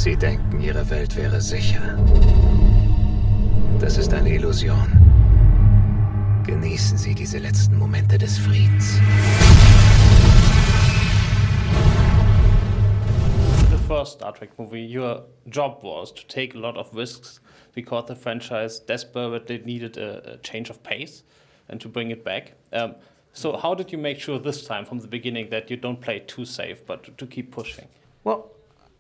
Sie denken, ihre Welt wäre sicher. Das ist eine Illusion. Genießen Sie diese letzten Momente des Friedens. The first Star Trek movie, your job was to take a lot of risks because the franchise desperately needed a change of pace and to bring it back. So how did you make sure this time from the beginning that you don't play too safe but to keep pushing? Well,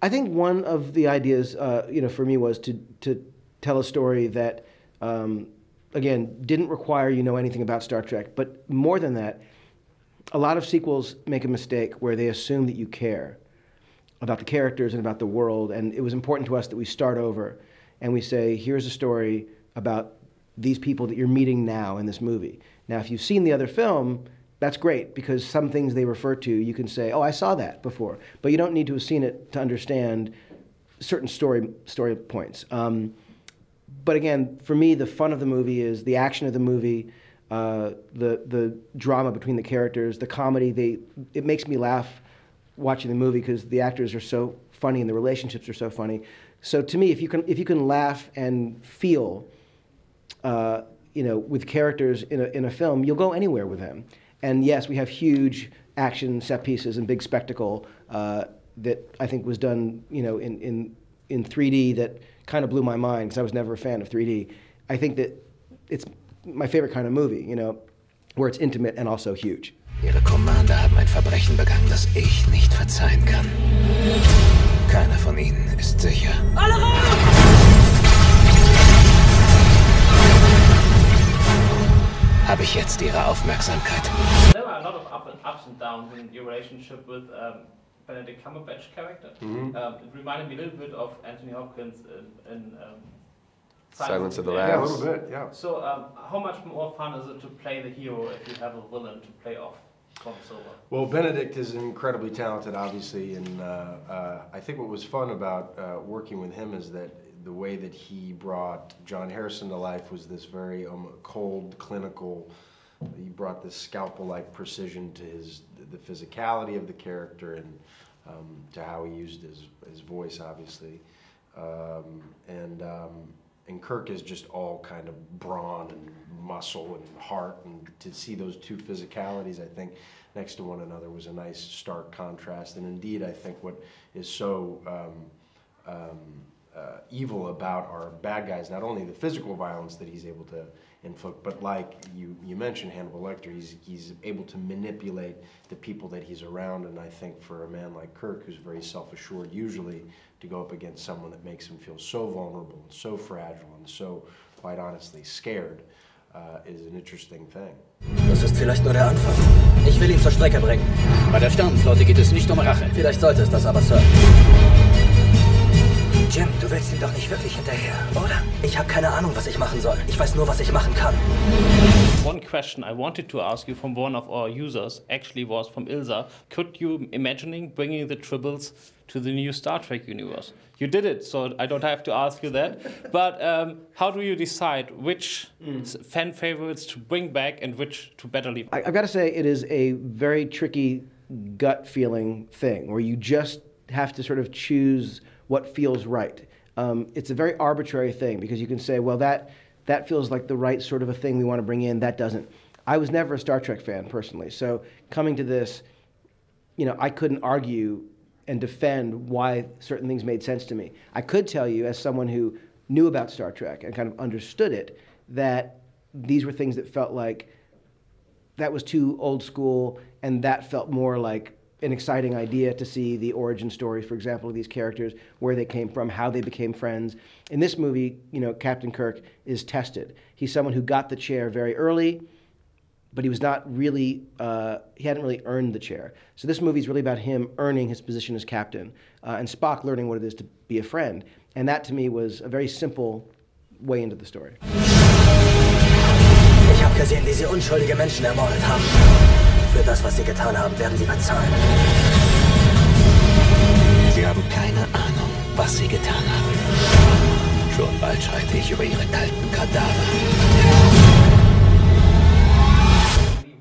I think one of the ideas, for me was to tell a story that, again, didn't require you know anything about Star Trek, but more than that, a lot of sequels make a mistake where they assume that you care about the characters and about the world, and it was important to us that we start over and we say, here's a story about these people that you're meeting now in this movie. Now, if you've seen the other film, that's great, because some things they refer to, you can say, oh, I saw that before. But you don't need to have seen it to understand certain story points. But again, for me, the fun of the movie is the action of the movie, the drama between the characters, the comedy. It makes me laugh watching the movie because the actors are so funny and the relationships are so funny. So to me, if you can laugh and feel, with characters in a film, you'll go anywhere with them. And yes, we have huge action set pieces and big spectacle that I think was done, in 3D that kind of blew my mind because I was never a fan of 3D. I think that it's my favorite kind of movie, where it's intimate and also huge. Ihre Commander haben ein Verbrechen begangen, das ich nicht verzeihen kann. Keiner von ihnen ist sicher. Alle raus! Habe ich jetzt Ihre Aufmerksamkeit? There are a lot of ups and downs in your relationship with Benedict Cumberbatch character. It reminded me a little bit of Anthony Hopkins in Silence of the Lambs. Yeah, a little bit, yeah. So how much more fun is it to play the hero if you have a villain to play off from Silver? Well, Benedict is incredibly talented, obviously, and I think what was fun about working with him is that the way that he brought John Harrison to life was this very cold, clinical. He brought this scalpel-like precision to the physicality of the character and to how he used his voice, obviously. And Kirk is just all kind of brawn and muscle and heart, and to see those two physicalities, I think, next to one another was a nice stark contrast. And indeed, I think what is so evil about our bad guys, not only the physical violence that he's able to inflict, but like you mentioned Hannibal Lecter, he's able to manipulate the people that he's around. And I think for a man like Kirk, who's very self-assured usually, to go up against someone that makes him feel so vulnerable and so fragile and so, quite honestly, scared, is an interesting thing. Das ist vielleicht nur der Anfang. Ich will ihn zur Strecke bringen. Bei der Sternenflotte geht es nicht um Rache. Vielleicht sollte es das aber, Sir. Jim, du willst ihm doch nicht wirklich hinterher, oder? Ich habe keine Ahnung, was ich machen soll. Ich weiß nur, was ich machen kann. One question I wanted to ask you from one of our users actually was from Ilsa. Could you imagining bringing the Tribbles to the new Star Trek universe? You did it, so I don't have to ask you that. But how do you decide which fan favorites to bring back and which to better leave? I've got to say, it is a very tricky gut feeling thing where you just have to sort of choose what feels right. It's a very arbitrary thing because you can say, well, that feels like the right sort of a thing we want to bring in, that doesn't. I was never a Star Trek fan personally, so coming to this, I couldn't argue and defend why certain things made sense to me. I could tell you, as someone who knew about Star Trek and kind of understood it, that these were things that felt like that was too old school, and that felt more like an exciting idea to see the origin stories, for example, of these characters, where they came from, how they became friends. In this movie, Captain Kirk is tested. He's someone who got the chair very early, but he was not really, he hadn't really earned the chair. So this movie is really about him earning his position as captain, and Spock learning what it is to be a friend. And that, to me, was a very simple way into the story. Ich habe gesehen, wie sie unschuldige Menschen ermordet haben. Für das, was sie getan haben, werden sie bezahlen. Sie haben keine Ahnung, was Sie getan haben. Schon bald schreite ich über Ihre kalten Kadaver.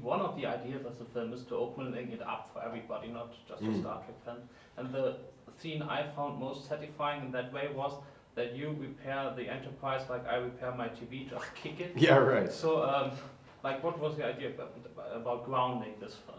One of the idea of the film is to open it up for everybody, not just for Star Trek fans. And the scene I found most satisfying in that way was that you repair the Enterprise like I repair my TV, just kick it. Yeah, right. So, like, what was the idea about grounding this film?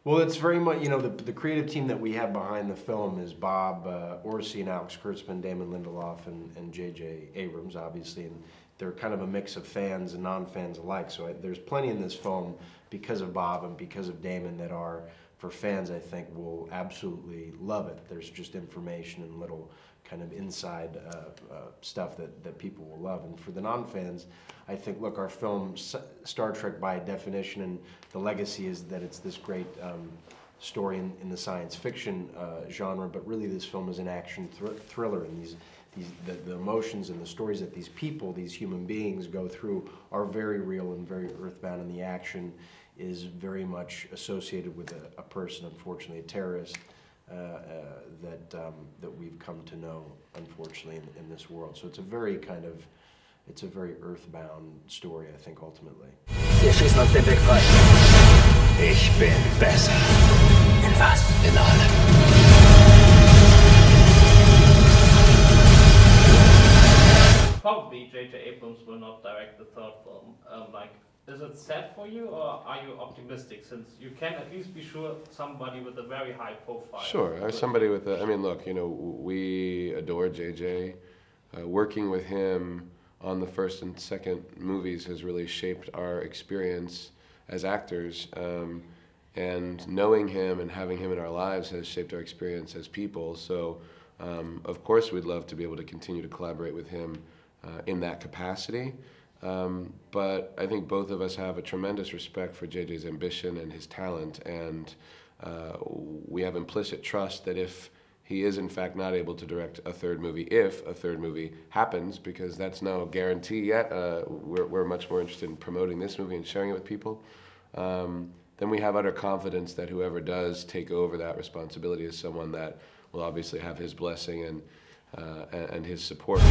Well, it's very much, you know, the creative team that we have behind the film is Bob Orsi and Alex Kurtzman, Damon Lindelof, and J.J. Abrams, obviously, and they're kind of a mix of fans and non-fans alike. So there's plenty in this film because of Bob and because of Damon that are, for fans, I think, will absolutely love it. There's just information and little kind of inside stuff that people will love. And for the non-fans, I think, look, our film, Star Trek by definition, and the legacy is that it's this great story in the science fiction genre, but really this film is an action thriller, and the emotions and the stories that these people, these human beings go through are very real and very earthbound, and the action is very much associated with a person, unfortunately, a terrorist, that we've come to know, unfortunately, in this world. So it's a very it's a very earthbound story, I think, ultimately. Wir schießen uns den Weg frei. Ich bin besser. In was? In allem. Probably J.J. Abrams will not direct the third film. Is it sad for you, or are you optimistic, since you can at least be sure somebody with a very high profile? Sure, somebody with I mean, look, you know, we adore JJ. Working with him on the first and second movies has really shaped our experience as actors, and knowing him and having him in our lives has shaped our experience as people. So, of course, we'd love to be able to continue to collaborate with him in that capacity. But I think both of us have a tremendous respect for JJ's ambition and his talent, and we have implicit trust that if he is in fact not able to direct a third movie, if a third movie happens, because that's no guarantee yet, we're much more interested in promoting this movie and sharing it with people, then we have utter confidence that whoever does take over that responsibility is someone that will obviously have his blessing and his support.